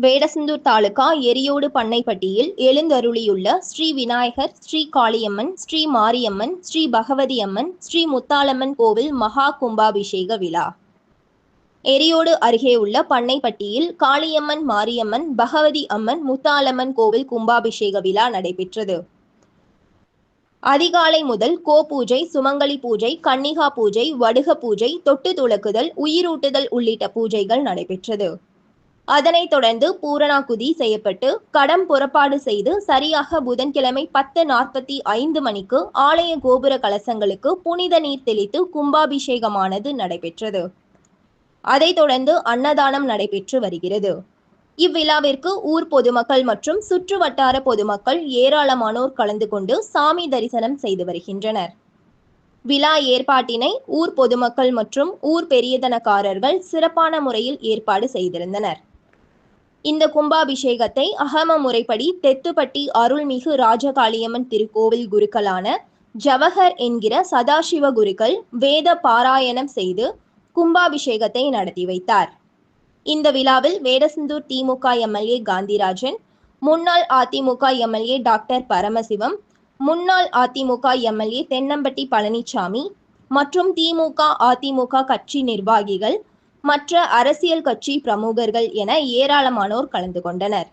வேடசந்தூர் தாலுகா எரியோடு பண்ணைப்பட்டியில் எழுந்தருளியுள்ள ஸ்ரீ விநாயகர், ஸ்ரீ காளியம்மன், ஸ்ரீ மாரியம்மன், ஸ்ரீ பகவதி அம்மன், ஸ்ரீ முத்தாலம்மன் கோவில் மகா கும்பாபிஷேக விழா. எரியோடு அருகே உள்ள பண்ணைப்பட்டியில் காளியம்மன், மாரியம்மன், பகவதி அம்மன், முத்தாலம்மன் கோவில் கும்பாபிஷேக விழா நடைபெற்றது. அதிகாலை முதல் பூஜை, சுமங்கலி பூஜை, கன்னிகா பூஜை, வடுக பூஜை, தொட்டு துலக்குதல், உயிரூட்டுதல் உள்ளிட்ட பூஜைகள் நடைபெற்றது. அதனைத் தொடர்ந்து பூரணாகுதி செய்யப்பட்டு கடம் புறப்பாடு செய்து சரியாக புதன்கிழமை 10:45 மணிக்கு ஆலய கோபுர கலசங்களுக்கு புனித நீர் தெளித்து கும்பாபிஷேகமானது நடைபெற்றது. அதைத் தொடர்ந்து அன்னதானம் நடைபெற்று வருகிறது. இவ்விழாவிற்கு ஊர் பொதுமக்கள் மற்றும் சுற்று வட்டார பொதுமக்கள் ஏராளமானோர் கலந்து கொண்டு சாமி தரிசனம் செய்து வருகின்றனர். விழா ஏற்பாட்டினை ஊர் பொதுமக்கள் மற்றும் ஊர் பெரியதனக்காரர்கள் சிறப்பான முறையில் ஏற்பாடு செய்திருந்தனர். இந்த கும்பாபிஷேகத்தை அகம முறைப்படி தெத்துப்பட்டி அருள்மிகு ராஜகாளியம்மன் திருக்கோவில் குருக்களான ஜவஹர் என்கிற சதாசிவ குருக்கள் வேத பாராயணம் செய்து கும்பாபிஷேகத்தை நடத்தி வைத்தார். இந்த விழாவில் வேடசந்தூர் திமுக எம்எல்ஏ காந்திராஜன், முன்னாள் அதிமுக எம்எல்ஏ டாக்டர் பரமசிவம், முன்னாள் அதிமுக எம்எல்ஏ தென்னம்பட்டி பழனிசாமி மற்றும் திமுக, அதிமுக கட்சி நிர்வாகிகள், மற்ற அரசியல் கட்சி பிரமுகர்கள் என ஏராளமானோர் கலந்து கொண்டனர்.